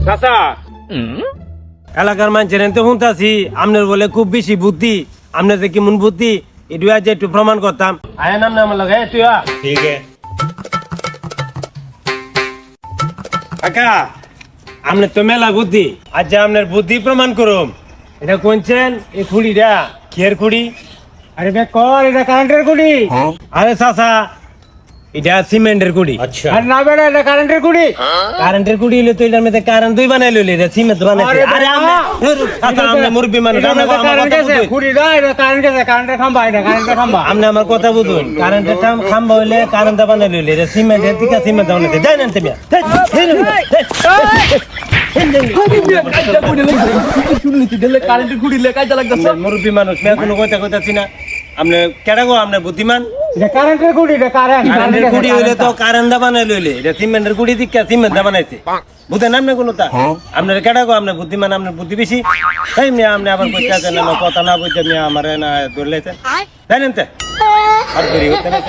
চাচা এলাকার মানুষের তো শুনতাছি আপনার বলে খুব বেশি বুদ্ধি, আপনার যে কেমন বুদ্ধি এটু আজ একটু প্রমাণ করতাম। আয় নাম না আমার লগে তুই ঠিক আছে কাকা, আপনার তো মেলা বুদ্ধি, আজ আপনার বুদ্ধি প্রমাণ করুম। এটা কোনছেন এই খুঁড়িটা কিয়ের খুঁড়ি? আরে বে কর, এটা কারেন্টের খুঁড়ি। আরে চাচা এটা সিমেন্টের কুড়ি। আচ্ছা আর না বেটা এটা কারেন্টের কুড়ি। কারেন্টের কুড়ি হইলে তো এটার মধ্যে কারেন্ট দুই বানাই লইলে এটা সিমেন্ট বানাইছে। আরে আমরা মুরব্বি মানুষ, আমরা কারেন্ট গেছে কুড়ি না, এটা কারেন্ট গেছে, কারেন্টের খাম্বা, এটা কারেন্টের খাম্বা। আপনি আমার কথা বুঝুন, কারেন্টের খাম্বা হইলে কারেন্ট বানাই লইলে এটা সিমেন্টের থেকে সিমেন্ট বানাইছে। যাই না তুমি মুরব্বি মানুষ কোনো কথা কইতাছি না। আপনি কেডা গো, আপনার বুদ্ধিমান? কারেন্টের কুড়ি, কারেন্টের কুড়ি হইলে তো কারেন্ট বানাই লইলে এটা সিমেন্টের কুড়ি দিকে সিমেন্ট বানাইছে। বুঝেন আপনি কোনটা? আপনার কেডা গো, আপনার বুদ্ধিমান, আপনার বুদ্ধি বেশি। তাই মিয়া আপনি আবার কইতে আছেন না, কথা না কইতে মিয়া আমারে না ধরলেছেন, জানেন তো আর করি হতে না।